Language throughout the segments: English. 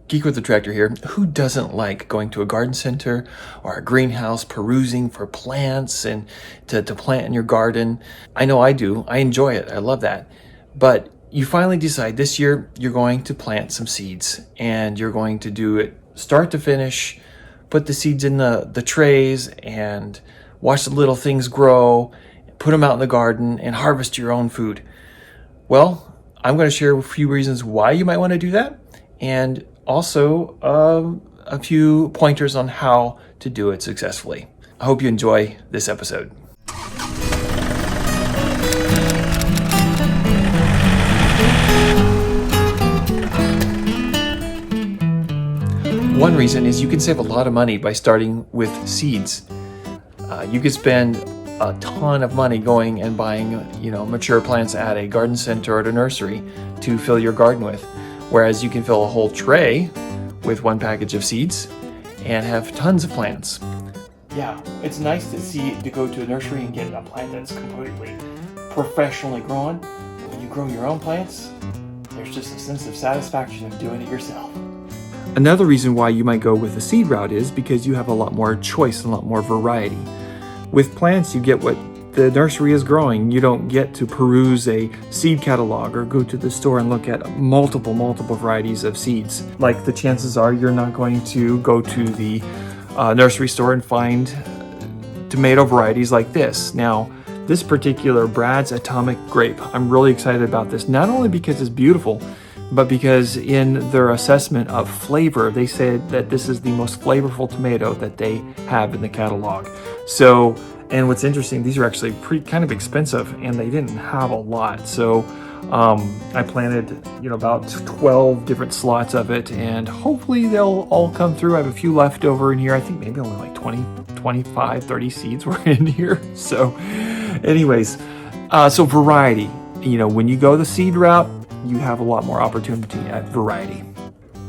Geek with the Tractor here. Who doesn't like going to a garden center or a greenhouse, perusing for plants and to plant in your garden? I know I do. I enjoy it. I love that. But you finally decide this year you're going to plant some seeds and you're going to do it start to finish, put the seeds in the trays and watch the little things grow, put them out in the garden and harvest your own food. Well, I'm going to share a few reasons why you might want to do that, and also a few pointers on how to do it successfully. I hope you enjoy this episode. One reason is you can save a lot of money by starting with seeds. You could spend a ton of money going and buying, mature plants at a garden center or at a nursery to fill your garden with. Whereas you can fill a whole tray with one package of seeds and have tons of plants. Yeah, it's nice to go to a nursery and get a plant that's completely professionally grown. When you grow your own plants, there's just a sense of satisfaction of doing it yourself. Another reason why you might go with the seed route is because you have a lot more choice and a lot more variety. With plants, you get what the nursery is growing. You don't get to peruse a seed catalog or go to the store and look at multiple varieties of seeds. Like the chances are you're not going to go to the nursery store and find tomato varieties like this. Now, this particular Brad's Atomic Grape, I'm really excited about this, not only because it's beautiful, but because in their assessment of flavor, they said that this is the most flavorful tomato that they have in the catalog. So, and what's interesting, these are actually kind of expensive and they didn't have a lot. So I planted, about 12 different slots of it and hopefully they'll all come through. I have a few left over in here. I think maybe only like 20, 25, 30 seeds were in here. So anyways, so variety, when you go the seed route, you have a lot more opportunity at variety.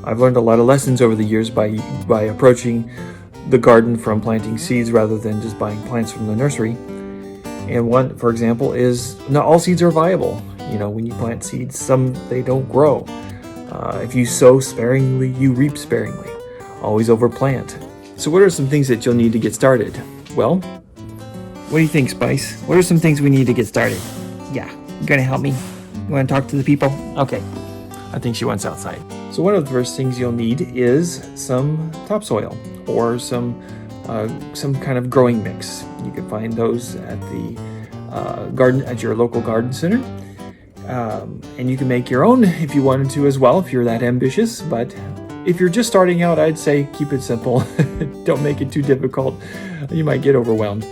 I've learned a lot of lessons over the years by approaching the garden from planting seeds rather than just buying plants from the nursery. And one, for example, is not all seeds are viable. When you plant seeds, some they don't grow. If you sow sparingly, you reap sparingly. Always overplant. So what are some things that you'll need to get started? Well, what do you think, Spice? What are some things we need to get started? Yeah, you gonna help me? You want to talk to the people? Okay. I think she wants outside. So one of the first things you'll need is some topsoil or some kind of growing mix. You can find those at the garden at your local garden center, and you can make your own if you wanted to as well, if you're that ambitious. But if you're just starting out, I'd say keep it simple. Don't make it too difficult. You might get overwhelmed,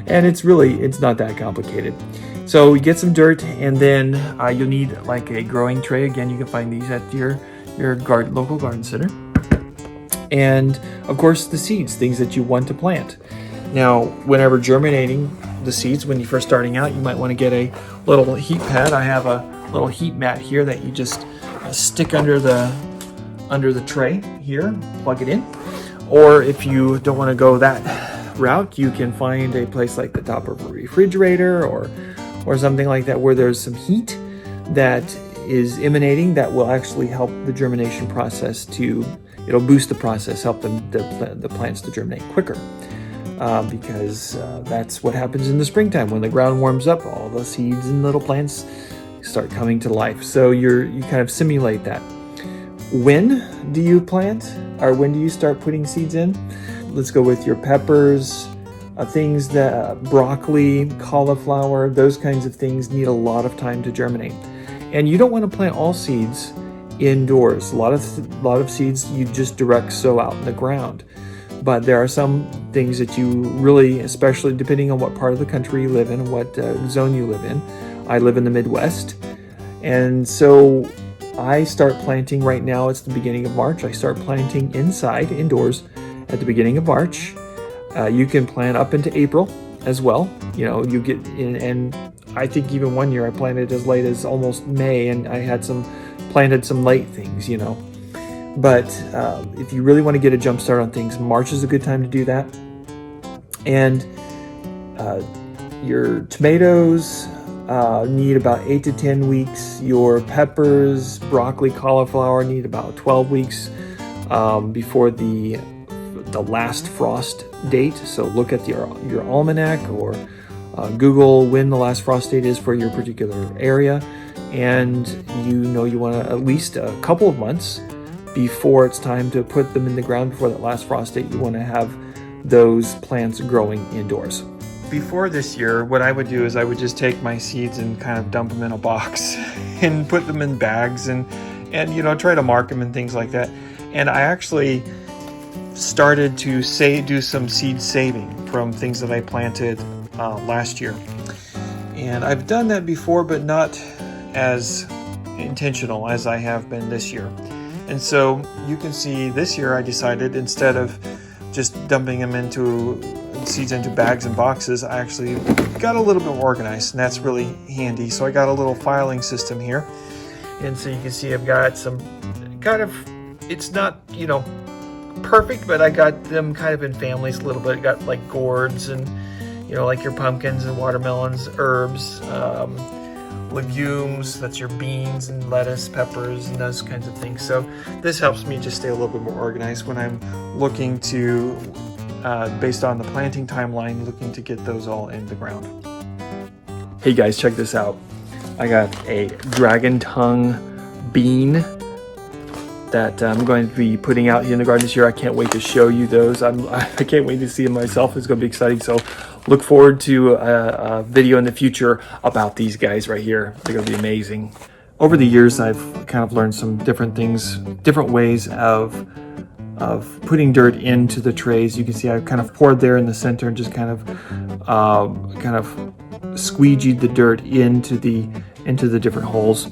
and it's not that complicated. So you get some dirt, and then you'll need like a growing tray. Again, you can find these at your local garden center. And of course the seeds, things that you want to plant. Now, whenever germinating the seeds, when you're first starting out, you might want to get a little heat pad. I have a little heat mat here that you just stick under the tray here, plug it in. Or if you don't want to go that route, you can find a place like the top of a refrigerator or something like that where there's some heat that is emanating that will actually help the germination process it'll boost the process, help the plants to germinate quicker. Because that's what happens in the springtime. When the ground warms up, all the seeds and little plants start coming to life. So you kind of simulate that. When do you plant, or when do you start putting seeds in? Let's go with your peppers, things that broccoli, cauliflower, those kinds of things need a lot of time to germinate. And you don't want to plant all seeds indoors. A lot of seeds you just direct sow out in the ground. But there are some things that you really, especially depending on what part of the country you live in, what zone you live in. I live in the Midwest. And so I start planting right now. It's the beginning of March. I start planting indoors at the beginning of March. You can plant up into April as well. You get in, and I think even one year I planted as late as almost May, and I had planted some late things, But if you really want to get a jump start on things, March is a good time to do that. And your tomatoes need about 8 to 10 weeks. Your peppers, broccoli, cauliflower need about 12 weeks. before the last frost date. So look at your almanac, or Google when the last frost date is for your particular area, and you want to at least a couple of months before it's time to put them in the ground. Before that last frost date, you want to have those plants growing indoors. Before this year, what I would do is I would just take my seeds and kind of dump them in a box and put them in bags and try to mark them and things like that. And I actually started to do some seed saving from things that I planted last year. And I've done that before, but not as intentional as I have been this year. And so you can see this year I decided, instead of just dumping them seeds into bags and boxes, I actually got a little bit more organized, and that's really handy. So I got a little filing system here. And so you can see I've got some kind of, it's not, perfect, but I got them kind of in families a little bit. I got like gourds and, like your pumpkins and watermelons, herbs, legumes, that's your beans and lettuce, peppers, and those kinds of things. So this helps me just stay a little bit more organized when I'm looking to, based on the planting timeline, looking to get those all in the ground. Hey guys, check this out. I got a dragon tongue bean that I'm going to be putting out here in the garden this year. I can't wait to show you those. I can't wait to see them myself. It's going to be exciting. So look forward to a video in the future about these guys right here. They're going to be amazing. Over the years, I've kind of learned some different things, different ways of putting dirt into the trays. You can see I've kind of poured there in the center and just kind of squeegeed the dirt into the different holes.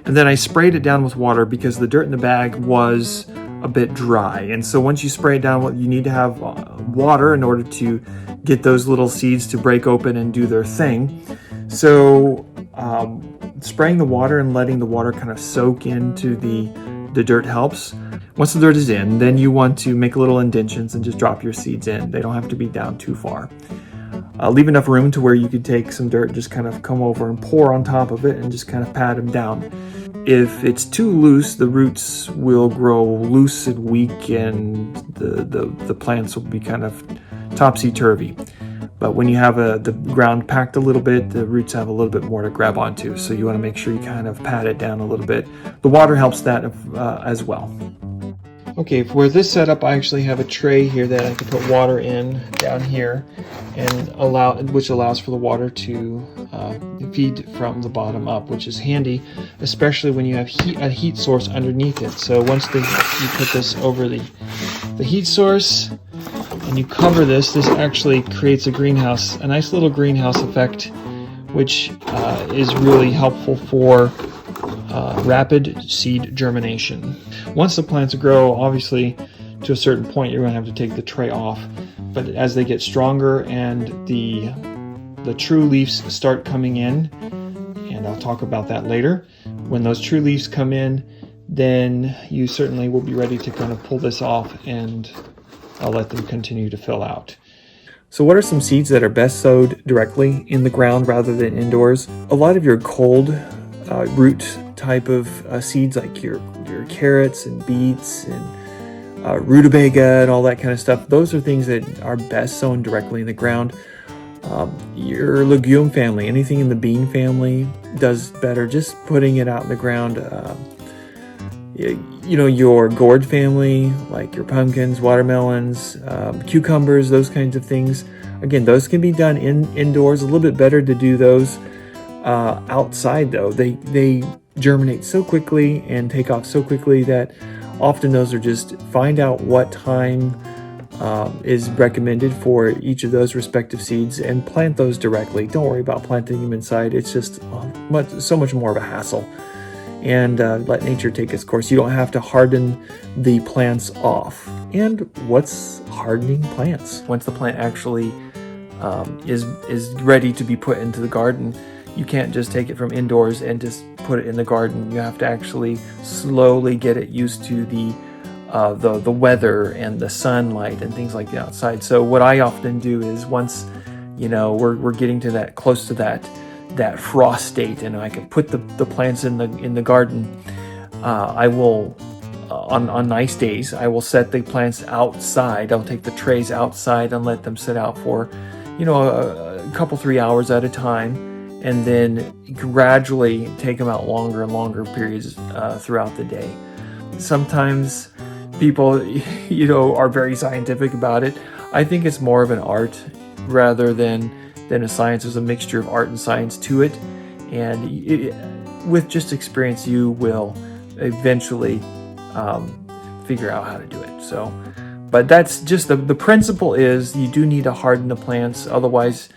And then I sprayed it down with water because the dirt in the bag was a bit dry. And so once you spray it down, you need to have water in order to get those little seeds to break open and do their thing. So spraying the water and letting the water kind of soak into the dirt helps. Once the dirt is in, then you want to make little indentions and just drop your seeds in. They don't have to be down too far. Leave enough room to where you could take some dirt and just kind of come over and pour on top of it and just kind of pat them down. If it's too loose, the roots will grow loose and weak, and the plants will be kind of topsy-turvy. But when you have the ground packed a little bit, the roots have a little bit more to grab onto. So you want to make sure you kind of pat it down a little bit. The water helps that as well. Okay, for this setup, I actually have a tray here that I can put water in down here, and which allows for the water to feed from the bottom up, which is handy, especially when you have a heat source underneath it. So once you put this over the heat source and you cover this actually creates a nice little greenhouse effect, which is really helpful for rapid seed germination. Once the plants grow, obviously to a certain point, you're going to have to take the tray off. But as they get stronger and the true leaves start coming in, and I'll talk about that later, when those true leaves come in, then you certainly will be ready to kind of pull this off, and I'll let them continue to fill out. So what are some seeds that are best sowed directly in the ground rather than indoors? A lot of your cold root type of seeds, like your carrots and beets and rutabaga and all that kind of stuff, those are things that are best sown directly in the ground. Your legume family, anything in the bean family, does better just putting it out in the ground. Your gourd family, like your pumpkins, watermelons, cucumbers, those kinds of things, again, those can be done indoors. A little bit better to do those outside, though. They germinate so quickly and take off so quickly that often those are just, find out what time is recommended for each of those respective seeds and plant those directly. Don't worry about planting them inside. It's just so much more of a hassle. And let nature take its course. You don't have to harden the plants off. And what's hardening plants? Once the plant actually is ready to be put into the garden, you can't just take it from indoors and just put it in the garden. You have to actually slowly get it used to the weather and the sunlight and things like that outside. So what I often do is, once we're getting to that, close to that that frost state, and I can put the plants in the garden. I will on nice days I will set the plants outside. I'll take the trays outside and let them sit out for a couple 3 hours at a time, and then gradually take them out longer and longer periods throughout the day. Sometimes people are very scientific about it. I think it's more of an art rather than a science. There's a mixture of art and science to it, and with just experience you will eventually figure out how to do it. So, but that's just the principle is you do need to harden the plants. Otherwise,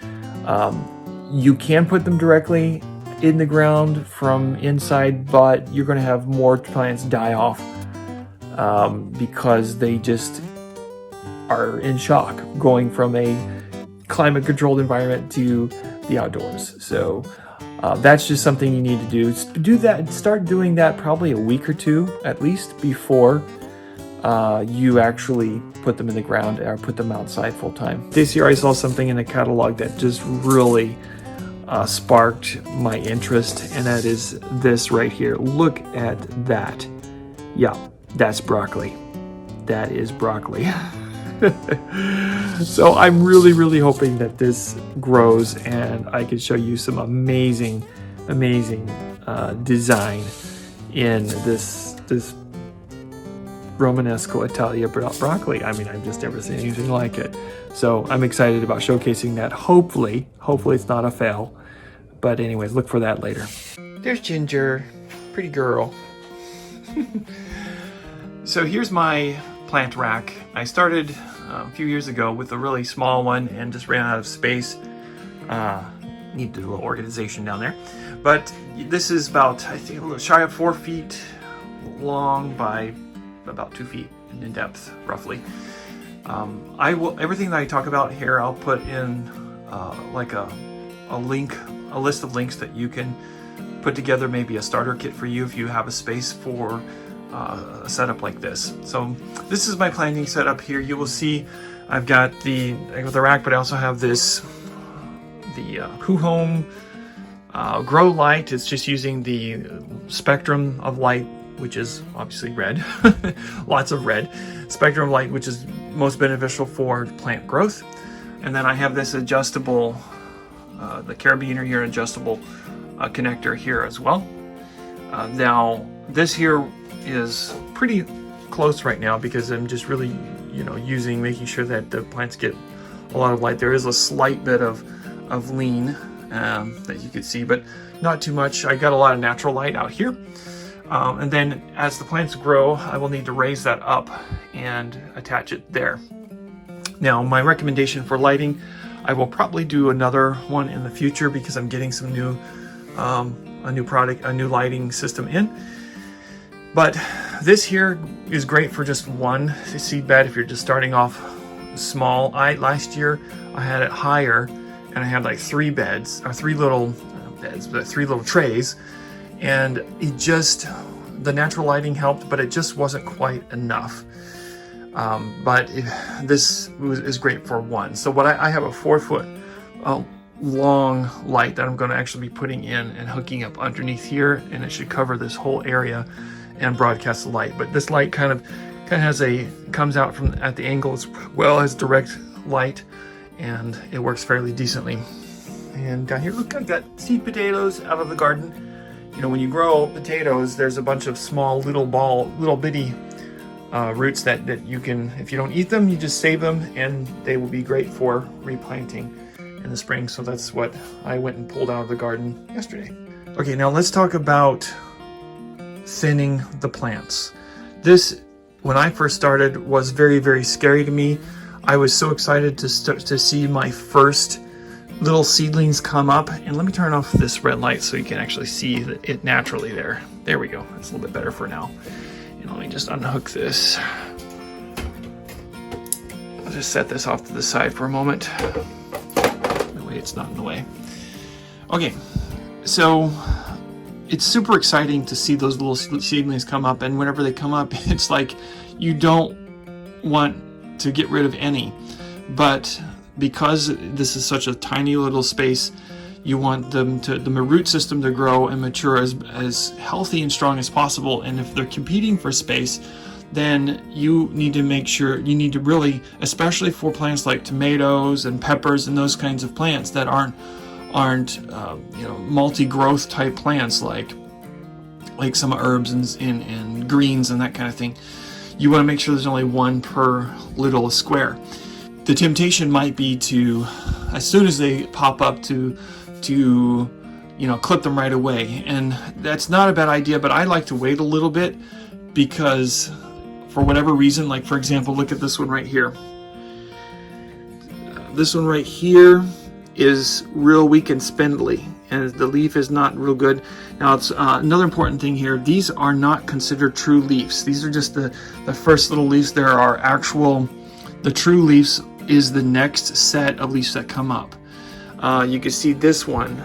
you can put them directly in the ground from inside, but you're going to have more plants die off because they just are in shock going from a climate controlled environment to the outdoors. So that's just something you need to do that. Start doing that probably a week or two at least before you actually put them in the ground or put them outside full time. This year I saw something in the catalog that just really sparked my interest, and that is this right here. Look at that. Yeah, that's broccoli. That is broccoli. So I'm really hoping that this grows and I can show you some amazing design in this Romanesco Italia broccoli. I mean, I've just never seen anything like it. So I'm excited about showcasing that. Hopefully it's not a fail. But anyways, look for that later. There's Ginger, pretty girl. So here's my plant rack. I started a few years ago with a really small one and just ran out of space. Need to do a little organization down there. But this is about, I think, a little shy of 4 feet long by about 2 feet in depth, roughly. Everything that I talk about here, I'll put in like a list of links that you can put together, maybe a starter kit for you if you have a space for a setup like this. So this is my planting setup here. You will see I've got the rack, but I also have the Who Home grow light. It's just using the spectrum of light, which is obviously red. Lots of red. Spectrum light, which is most beneficial for plant growth. And then I have this adjustable, the carabiner here, adjustable connector here as well. Now this here is pretty close right now because I'm just really, making sure that the plants get a lot of light. There is a slight bit of lean that you can see, but not too much. I got a lot of natural light out here. And then as the plants grow, I will need to raise that up and attach it there. Now, my recommendation for lighting, I will probably do another one in the future because I'm getting some new, a new lighting system in. But this here is great for just one seed bed if you're just starting off small. Last year I had it higher and I had like 3 beds, or 3 little beds, but 3 little trays. And the natural lighting helped, but it just wasn't quite enough. This is great for one. So I have a 4-foot long light that I'm going to actually be putting in and hooking up underneath here, and it should cover this whole area and broadcast the light. But this light kind of comes out from at the angle as well as direct light, and it works fairly decently. And down here, look, I've got seed potatoes out of the garden. When you grow potatoes, there's a bunch of small little bitty roots that you can, if you don't eat them, you just save them, and they will be great for replanting in the spring. So that's what I went and pulled out of the garden yesterday. Okay, now let's talk about thinning the plants. This, when I first started, was very scary to me. I was so excited to see my first little seedlings come up. And let me turn off this red light so you can actually see it naturally there. There we go. It's a little bit better for now. And let me just unhook this. I'll just set this off to the side for a moment. That way it's not in the way. Okay, so it's super exciting to see those little seedlings come up, and whenever they come up, it's like you don't want to get rid of any. But because this is such a tiny little space, You want them to, the root system to grow and mature as healthy and strong as possible. And if they're competing for space, then you need to make sure, you need to really, especially for plants like tomatoes and peppers and those kinds of plants that aren't multi-growth type plants like some herbs and greens and that kind of thing. You want to make sure there's only one per little square. The temptation might be to, as soon as they pop up, to clip them right away, and that's not a bad idea. But I like to wait a little bit, because for whatever reason, like for example, look at this one right here. This one right here is real weak and spindly, and the leaf is not real good. Now, it's another important thing here. These are not considered true leaves. These are just the first little leaves. There are the true leaves is the next set of leaves that come up. You can see this one.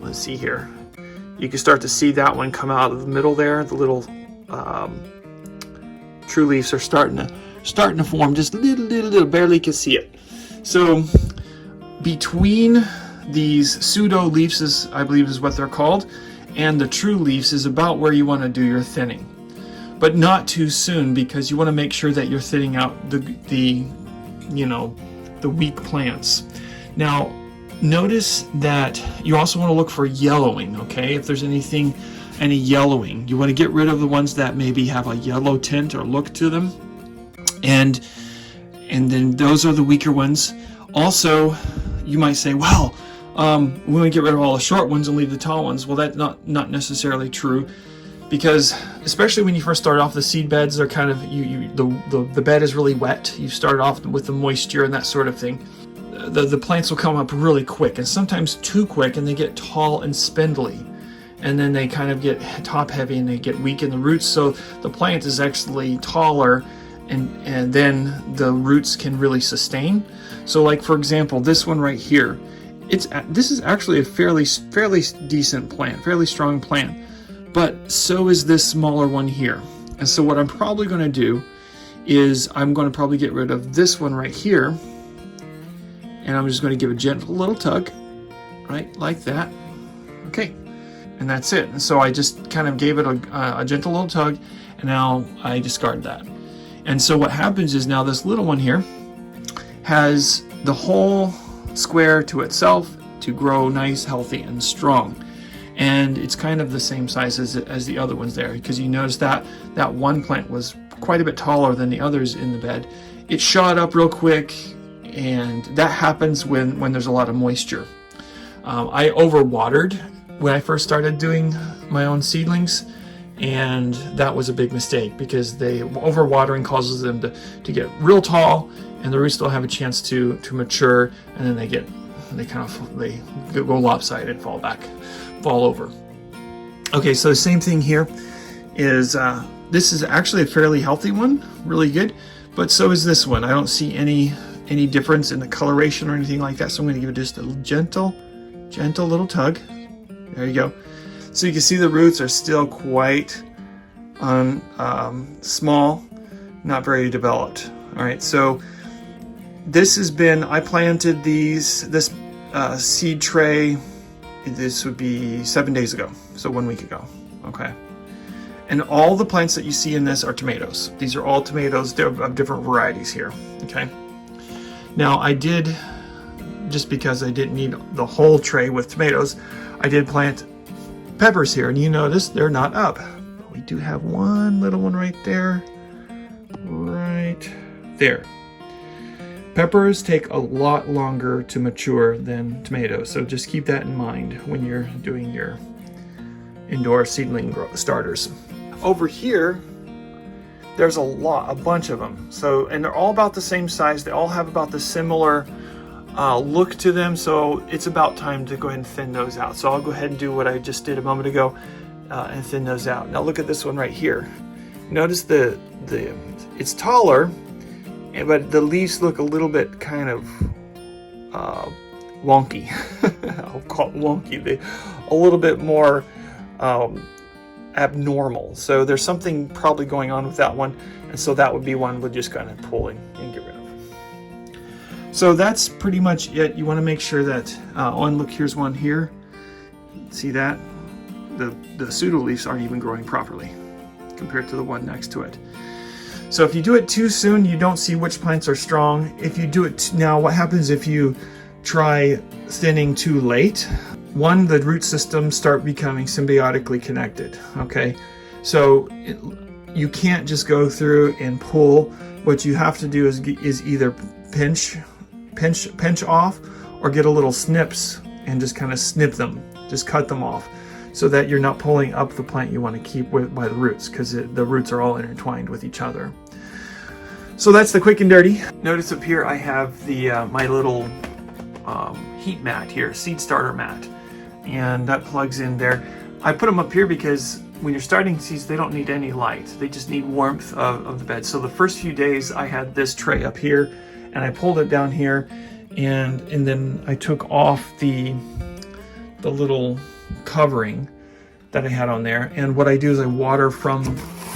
Let's see here. You can start to see that one come out of the middle there. The little true leaves are starting to form, just little, barely can see it. So between these pseudo leaves, I believe is what they're called, and the true leaves is about where you want to do your thinning, but not too soon, because you want to make sure that you're thinning out the weak plants. Now, notice that you also want to look for yellowing. Okay, if there's any yellowing, you want to get rid of the ones that maybe have a yellow tint or look to them, and then those are the weaker ones. Also, you might say, well, we want to get rid of all the short ones and leave the tall ones. Well, that's not necessarily true, because especially when you first start off, the seed beds are kind of the bed is really wet. You start off with the moisture and that sort of thing. The plants will come up really quick, and sometimes too quick, and they get tall and spindly, and then they kind of get top heavy and they get weak in the roots. So the plant is actually taller, and then the roots can really sustain. So, like for example, this one right here, this is actually a fairly decent plant, fairly strong plant, but so is this smaller one here. And so what I'm probably going to do is I'm going to probably get rid of this one right here, and I'm just going to give a gentle little tug, right, like that. Okay, and that's it. And so I just kind of gave it a gentle little tug, and now I discard that. And so what happens is now this little one here has the whole square to itself to grow nice, healthy, and strong. And it's kind of the same size as the other ones there, because you notice that one plant was quite a bit taller than the others in the bed. It shot up real quick, and that happens when there's a lot of moisture. I overwatered when I first started doing my own seedlings, and that was a big mistake, because overwatering causes them to get real tall, and the roots still have a chance to mature, and then they go lopsided, fall over. Okay, so the same thing here is this is actually a fairly healthy one, really good, but so is this one. I don't see any difference in the coloration or anything like that, so I'm going to give it just a gentle little tug. There you go. So you can see the roots are still quite small, not very developed. All right, so this has been, I planted this seed tray, this would be 7 days ago, so 1 week ago, okay? And all the plants that you see in this are tomatoes. These are all tomatoes. They're of different varieties here, okay? Now I did, just because I didn't need the whole tray with tomatoes, I did plant peppers here, and you notice they're not up. But we do have one little one right there. Peppers take a lot longer to mature than tomatoes, so just keep that in mind when you're doing your indoor seedling starters. Over here, there's a bunch of them. So, and they're all about the same size. They all have about the similar look to them. So it's about time to go ahead and thin those out. So I'll go ahead and do what I just did a moment ago and thin those out. Now look at this one right here. Notice it's taller, but the leaves look a little bit kind of wonky. I'll call it wonky. A little bit more abnormal. So there's something probably going on with that one, and so that would be one we'll just kind of pull and get rid of. So that's pretty much it. You want to make sure that, look, here's one here. See that? The pseudo leaves aren't even growing properly compared to the one next to it. So if you do it too soon, you don't see which plants are strong. If you do it now, what happens if you try thinning too late? One, the root systems start becoming symbiotically connected, okay? So you can't just go through and pull. What you have to do is either pinch off or get a little snips and just kind of snip them, just cut them off, so that you're not pulling up the plant you want to keep by the roots, because the roots are all intertwined with each other. So that's the quick and dirty. Notice up here I have the my little heat mat here, seed starter mat, and that plugs in there. I put them up here because when you're starting seeds, they don't need any light. They just need warmth of the bed. So the first few days I had this tray up here, and I pulled it down here, and then I took off the little covering that I had on there. And what I do is I water from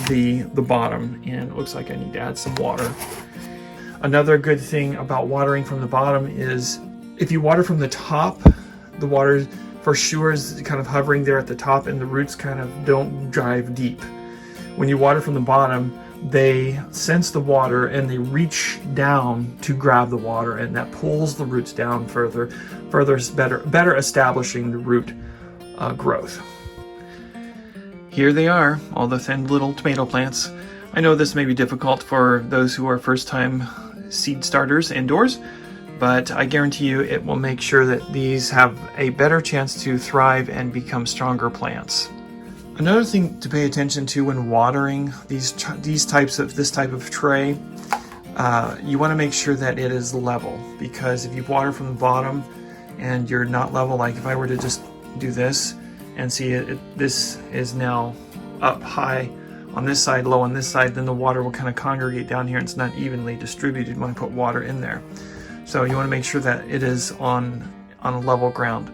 the bottom, and it looks like I need to add some water. Another good thing about watering from the bottom is if you water from the top, the water for sure is kind of hovering there at the top, and the roots kind of don't drive deep. When you water from the bottom, they sense the water and they reach down to grab the water, and that pulls the roots down further better establishing the root growth. Here they are, all the thin little tomato plants. I know this may be difficult for those who are first-time seed starters indoors, but I guarantee you it will make sure that these have a better chance to thrive and become stronger plants. Another thing to pay attention to when watering this type of tray, you want to make sure that it is level, because if you water from the bottom and you're not level, like if I were to just do this and see this is now up high on this side, low on this side, then the water will kind of congregate down here and it's not evenly distributed when I put water in there. So you want to make sure that it is on a level ground.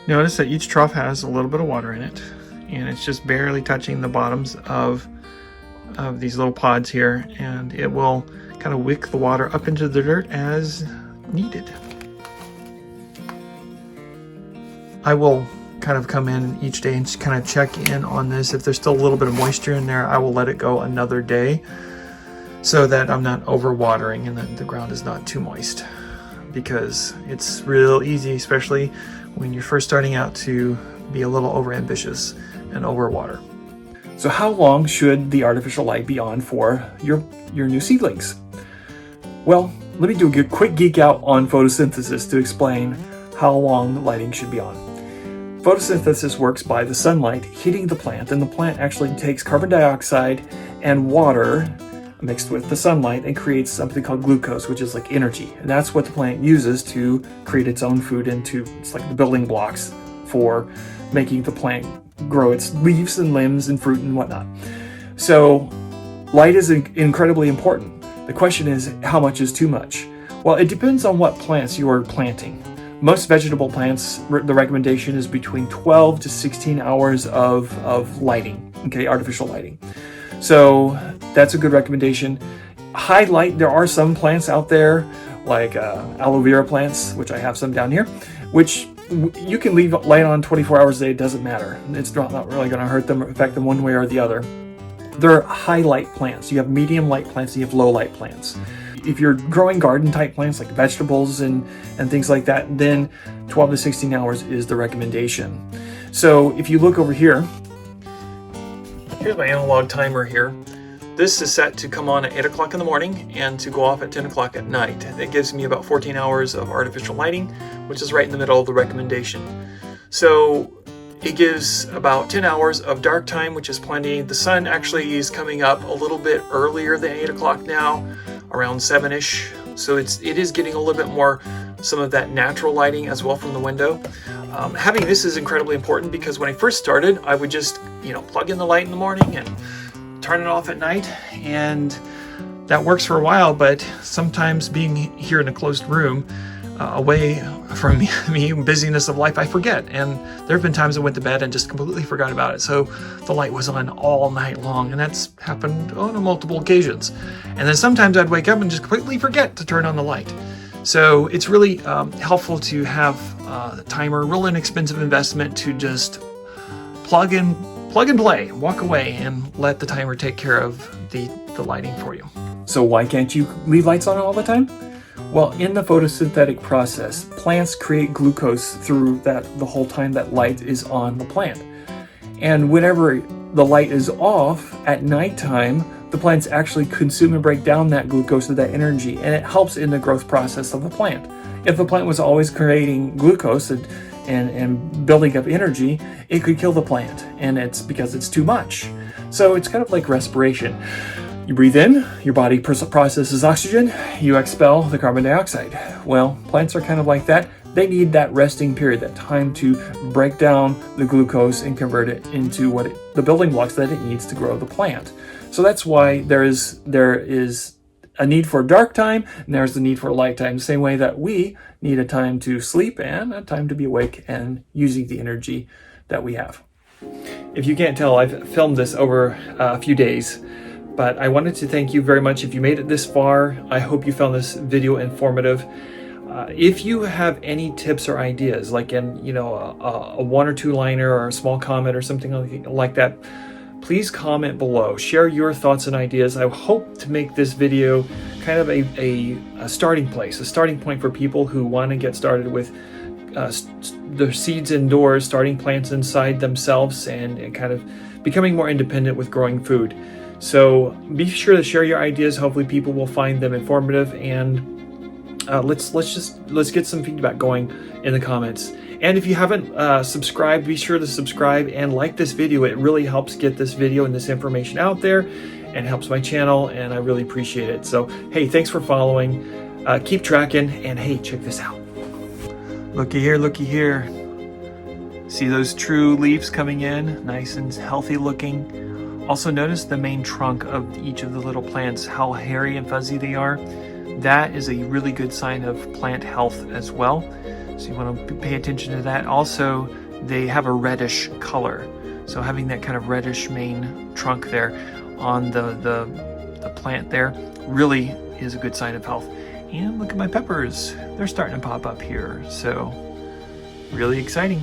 Notice that each trough has a little bit of water in it, and it's just barely touching the bottoms of these little pods here, and it will kind of wick the water up into the dirt as needed. I will kind of come in each day and just kind of check in on this. If there's still a little bit of moisture in there, I will let it go another day so that I'm not overwatering and that the ground is not too moist, because it's real easy, especially when you're first starting out, to be a little overambitious and overwater. So how long should the artificial light be on for your new seedlings? Well, let me do a quick geek out on photosynthesis to explain how long lighting should be on. Photosynthesis works by the sunlight hitting the plant, and the plant actually takes carbon dioxide and water mixed with the sunlight and creates something called glucose, which is like energy. And that's what the plant uses to create its own food, it's like the building blocks for making the plant grow its leaves and limbs and fruit and whatnot. So light is incredibly important. The question is, how much is too much? Well, it depends on what plants you are planting. Most vegetable plants, the recommendation is between 12 to 16 hours of lighting, okay, artificial lighting. So that's a good recommendation. High light, there are some plants out there like aloe vera plants, which I have some down here, which you can leave light on 24 hours a day. It doesn't matter. It's not really going to hurt them or affect them one way or the other. There are high light plants. You have medium light plants, and you have low light plants. If you're growing garden type plants like vegetables and things like that, then 12 to 16 hours is the recommendation. So if you look over here, here's my analog timer here. This is set to come on at 8 o'clock in the morning and to go off at 10 o'clock at night. That gives me about 14 hours of artificial lighting, which is right in the middle of the recommendation. So it gives about 10 hours of dark time, which is plenty. The sun actually is coming up a little bit earlier than 8 o'clock now, around 7-ish, So it is getting a little bit more some of that natural lighting as well from the window. Having this is incredibly important because when I first started, I would just, plug in the light in the morning and turn it off at night, and that works for a while, but sometimes being here in a closed room, away from me, busyness of life, I forget. And there have been times I went to bed and just completely forgot about it. So the light was on all night long, and that's happened on multiple occasions. And then sometimes I'd wake up and just completely forget to turn on the light. So it's really helpful to have the timer, real inexpensive investment to just plug and play, walk away, and let the timer take care of the lighting for you. So why can't you leave lights on all the time? Well, in the photosynthetic process, plants create glucose through the whole time that light is on the plant. And whenever the light is off at nighttime, the plants actually consume and break down that glucose or that energy, and it helps in the growth process of the plant. If the plant was always creating glucose and building up energy, it could kill the plant, and it's because it's too much. So it's kind of like respiration. You breathe in, your body processes oxygen, you expel the carbon dioxide. Well, plants are kind of like that. They need that resting period, that time to break down the glucose and convert it into the building blocks that it needs to grow the plant. So that's why there is a need for dark time, and there's the need for light time, the same way that we need a time to sleep and a time to be awake and using the energy that we have. If you can't tell, I've filmed this over a few days, but I wanted to thank you very much if you made it this far. I hope you found this video informative. If you have any tips or ideas, like a 1 or 2 liner or a small comment or something like that, please comment below. Share your thoughts and ideas. I hope to make this video kind of a starting place, a starting point for people who want to get started with their seeds indoors, starting plants inside themselves, and kind of becoming more independent with growing food. So be sure to share your ideas. Hopefully people will find them informative, and let's get some feedback going in the comments. And if you haven't subscribed, be sure to subscribe and like this video. It really helps get this video and this information out there and helps my channel, and I really appreciate it. So hey, thanks for following. Keep tracking, and hey, check this out. Looky here. See those true leaves coming in, nice and healthy looking. Also notice the main trunk of each of the little plants, how hairy and fuzzy they are. That is a really good sign of plant health as well. So you want to pay attention to that. Also, they have a reddish color. So having that kind of reddish main trunk there on the plant there really is a good sign of health. And look at my peppers. They're starting to pop up here. So really exciting.